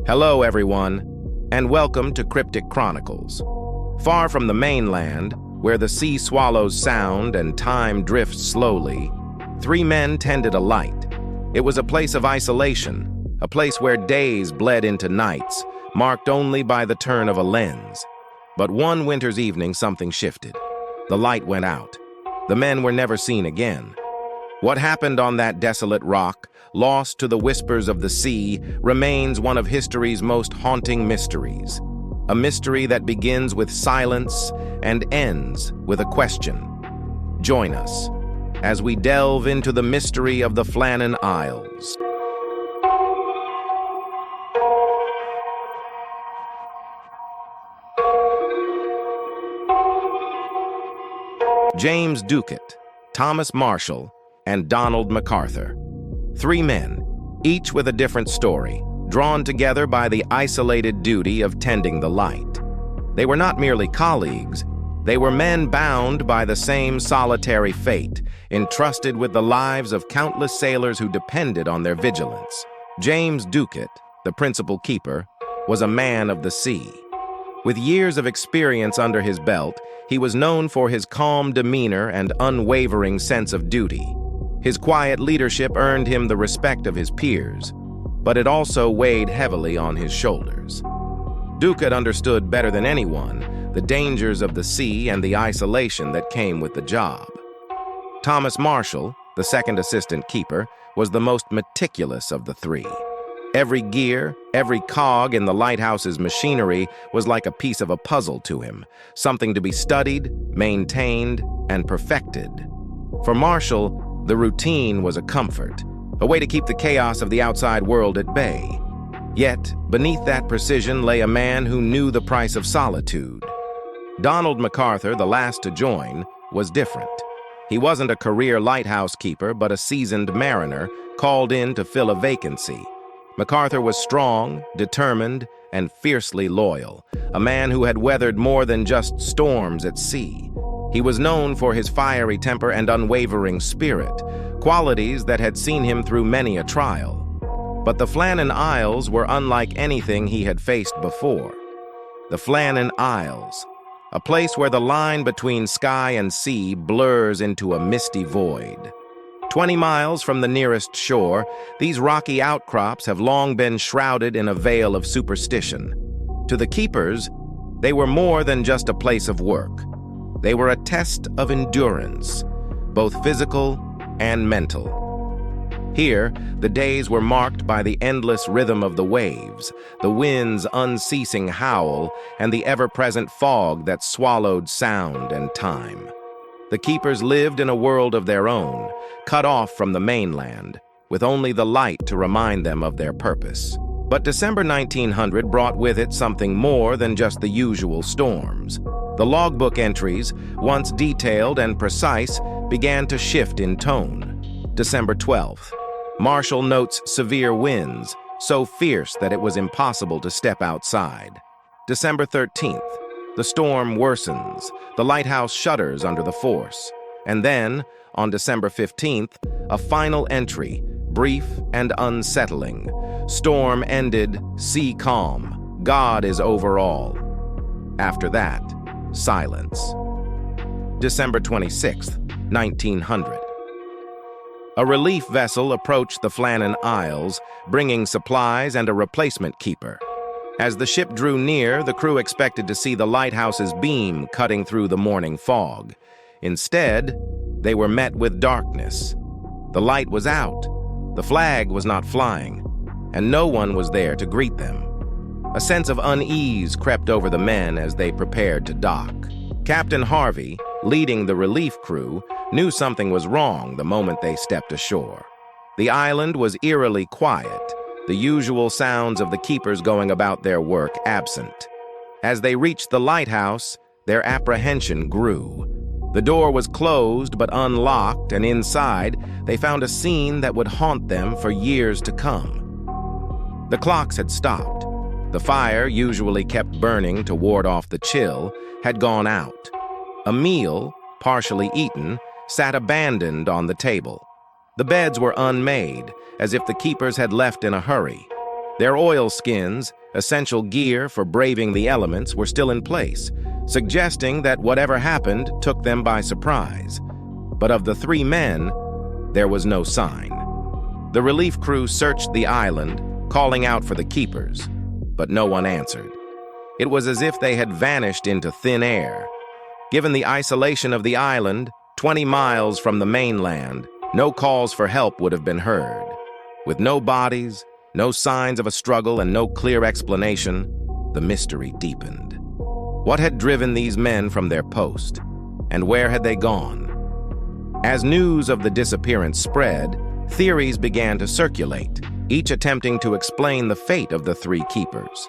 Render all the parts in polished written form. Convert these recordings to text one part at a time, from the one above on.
Hello, everyone, and welcome to Cryptic Chronicles. Far from the mainland, where the sea swallows sound and time drifts slowly, three men tended a light. It was a place of isolation, a place where days bled into nights, marked only by the turn of a lens. But one winter's evening, something shifted. The light went out. The men were never seen again. What happened on that desolate rock, lost to the whispers of the sea, remains one of history's most haunting mysteries. A mystery that begins with silence and ends with a question. Join us as we delve into the mystery of the Flannan Isles. James Ducat, Thomas Marshall, and Donald MacArthur. Three men, each with a different story, drawn together by the isolated duty of tending the light. They were not merely colleagues, they were men bound by the same solitary fate, entrusted with the lives of countless sailors who depended on their vigilance. James Ducat, the principal keeper, was a man of the sea. With years of experience under his belt, he was known for his calm demeanor and unwavering sense of duty. His quiet leadership earned him the respect of his peers, but it also weighed heavily on his shoulders. Ducat understood better than anyone the dangers of the sea and the isolation that came with the job. Thomas Marshall, the second assistant keeper, was the most meticulous of the three. Every gear, every cog in the lighthouse's machinery was like a piece of a puzzle to him, something to be studied, maintained, and perfected. For Marshall, the routine was a comfort, a way to keep the chaos of the outside world at bay. Yet, beneath that precision lay a man who knew the price of solitude. Donald MacArthur, the last to join, was different. He wasn't a career lighthouse keeper, but a seasoned mariner called in to fill a vacancy. MacArthur was strong, determined, and fiercely loyal, a man who had weathered more than just storms at sea. He was known for his fiery temper and unwavering spirit, qualities that had seen him through many a trial. But the Flannan Isles were unlike anything he had faced before. The Flannan Isles, a place where the line between sky and sea blurs into a misty void. 20 miles from the nearest shore, these rocky outcrops have long been shrouded in a veil of superstition. To the keepers, they were more than just a place of work. They were a test of endurance, both physical and mental. Here, the days were marked by the endless rhythm of the waves, the wind's unceasing howl, and the ever-present fog that swallowed sound and time. The keepers lived in a world of their own, cut off from the mainland, with only the light to remind them of their purpose. But December 1900 brought with it something more than just the usual storms. The logbook entries, once detailed and precise, began to shift in tone. December 12th, Marshall notes severe winds, so fierce that it was impossible to step outside. December 13th, the storm worsens, the lighthouse shudders under the force. And then, on December 15th, a final entry, brief and unsettling. Storm ended, sea calm, God is over all. After that, silence. December 26th, 1900. A relief vessel approached the Flannan Isles, bringing supplies and a replacement keeper. As the ship drew near, the crew expected to see the lighthouse's beam cutting through the morning fog. Instead, they were met with darkness. The light was out, the flag was not flying, and no one was there to greet them. A sense of unease crept over the men as they prepared to dock. Captain Harvey, leading the relief crew, knew something was wrong the moment they stepped ashore. The island was eerily quiet, the usual sounds of the keepers going about their work absent. As they reached the lighthouse, their apprehension grew. The door was closed but unlocked, and inside, they found a scene that would haunt them for years to come. The clocks had stopped. The fire, usually kept burning to ward off the chill, had gone out. A meal, partially eaten, sat abandoned on the table. The beds were unmade, as if the keepers had left in a hurry. Their oilskins, essential gear for braving the elements, were still in place, suggesting that whatever happened took them by surprise. But of the 3 men, there was no sign. The relief crew searched the island, calling out for the keepers, but no one answered. It was as if they had vanished into thin air. Given the isolation of the island, 20 miles from the mainland, no calls for help would have been heard. With no bodies, no signs of a struggle, and no clear explanation, the mystery deepened. What had driven these men from their post, and where had they gone? As news of the disappearance spread, theories began to circulate, each attempting to explain the fate of the 3 keepers.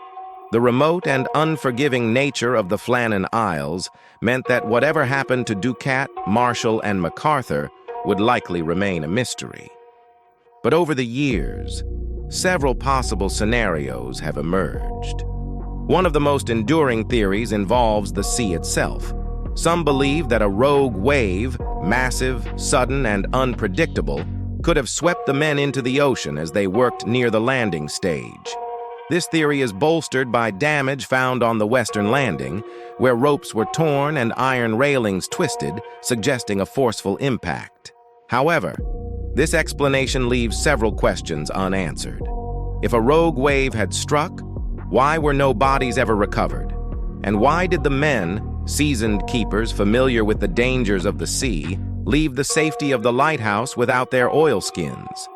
The remote and unforgiving nature of the Flannan Isles meant that whatever happened to Ducat, Marshall, and MacArthur would likely remain a mystery. But over the years, several possible scenarios have emerged. One of the most enduring theories involves the sea itself. Some believe that a rogue wave, massive, sudden, and unpredictable, could have swept the men into the ocean as they worked near the landing stage. This theory is bolstered by damage found on the western landing, where ropes were torn and iron railings twisted, suggesting a forceful impact. However, this explanation leaves several questions unanswered. If a rogue wave had struck, why were no bodies ever recovered? And why did the men, seasoned keepers familiar with the dangers of the sea, leave the safety of the lighthouse without their oilskins?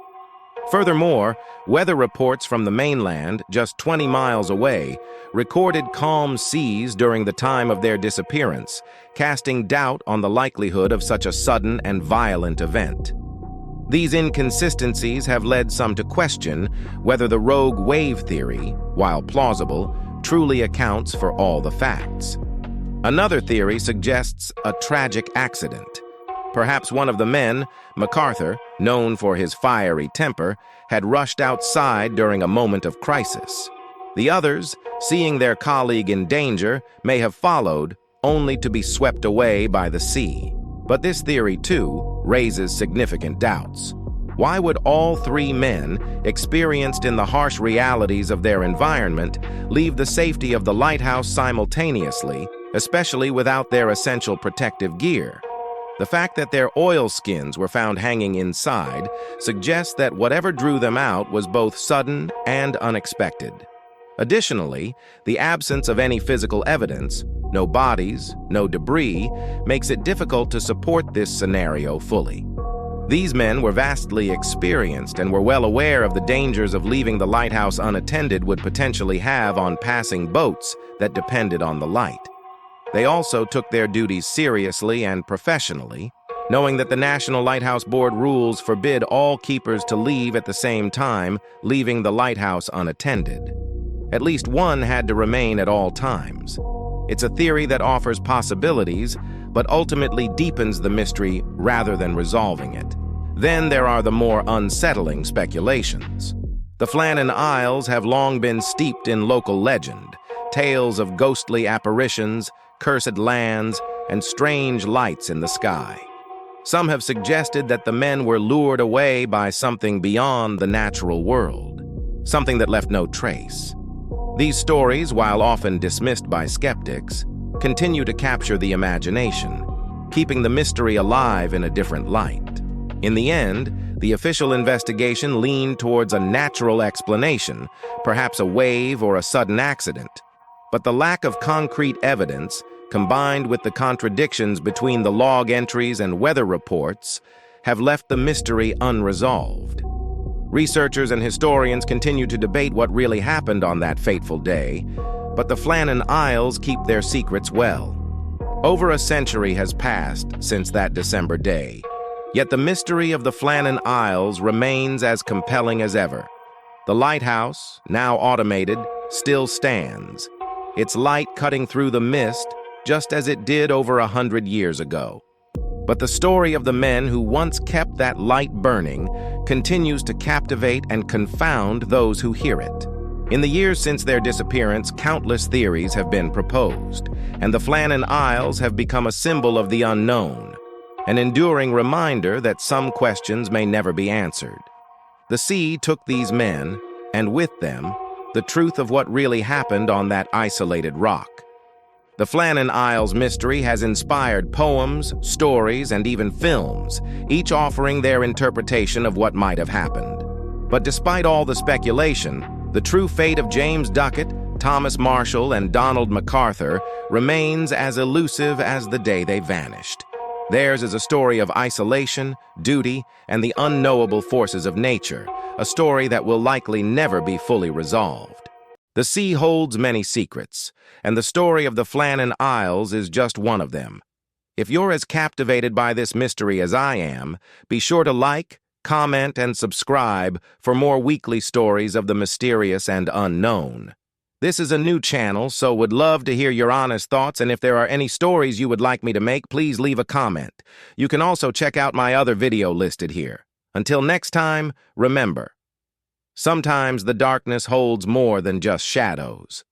Furthermore, weather reports from the mainland, just 20 miles away, recorded calm seas during the time of their disappearance, casting doubt on the likelihood of such a sudden and violent event. These inconsistencies have led some to question whether the rogue wave theory, while plausible, truly accounts for all the facts. Another theory suggests a tragic accident. Perhaps one of the men, MacArthur, known for his fiery temper, had rushed outside during a moment of crisis. The others, seeing their colleague in danger, may have followed, only to be swept away by the sea. But this theory, too, raises significant doubts. Why would all 3 men, experienced in the harsh realities of their environment, leave the safety of the lighthouse simultaneously, especially without their essential protective gear? The fact that their oilskins were found hanging inside suggests that whatever drew them out was both sudden and unexpected. Additionally, the absence of any physical evidence, no bodies, no debris, makes it difficult to support this scenario fully. These men were vastly experienced and were well aware of the dangers of leaving the lighthouse unattended would potentially have on passing boats that depended on the light. They also took their duties seriously and professionally, knowing that the National Lighthouse Board rules forbid all keepers to leave at the same time, leaving the lighthouse unattended. At least one had to remain at all times. It's a theory that offers possibilities, but ultimately deepens the mystery rather than resolving it. Then there are the more unsettling speculations. The Flannan Isles have long been steeped in local legend, tales of ghostly apparitions, cursed lands, and strange lights in the sky. Some have suggested that the men were lured away by something beyond the natural world, something that left no trace. These stories, while often dismissed by skeptics, continue to capture the imagination, keeping the mystery alive in a different light. In the end, the official investigation leaned towards a natural explanation, perhaps a wave or a sudden accident. But the lack of concrete evidence, combined with the contradictions between the log entries and weather reports, have left the mystery unresolved. Researchers and historians continue to debate what really happened on that fateful day, but the Flannan Isles keep their secrets well. Over a century has passed since that December day, yet the mystery of the Flannan Isles remains as compelling as ever. The lighthouse, now automated, still stands, its light cutting through the mist just as it did over 100 years ago. But the story of the men who once kept that light burning continues to captivate and confound those who hear it. In the years since their disappearance, countless theories have been proposed, and the Flannan Isles have become a symbol of the unknown, an enduring reminder that some questions may never be answered. The sea took these men, and with them, the truth of what really happened on that isolated rock. The Flannan Isles mystery has inspired poems, stories, and even films, each offering their interpretation of what might have happened. But despite all the speculation, the true fate of James Duckett, Thomas Marshall, and Donald MacArthur remains as elusive as the day they vanished. Theirs is a story of isolation, duty, and the unknowable forces of nature, a story that will likely never be fully resolved. The sea holds many secrets, and the story of the Flannan Isles is just one of them. If you're as captivated by this mystery as I am, be sure to like, comment, and subscribe for more weekly stories of the mysterious and unknown. This is a new channel, so would love to hear your honest thoughts, and if there are any stories you would like me to make, please leave a comment. You can also check out my other video listed here. Until next time, remember, sometimes the darkness holds more than just shadows.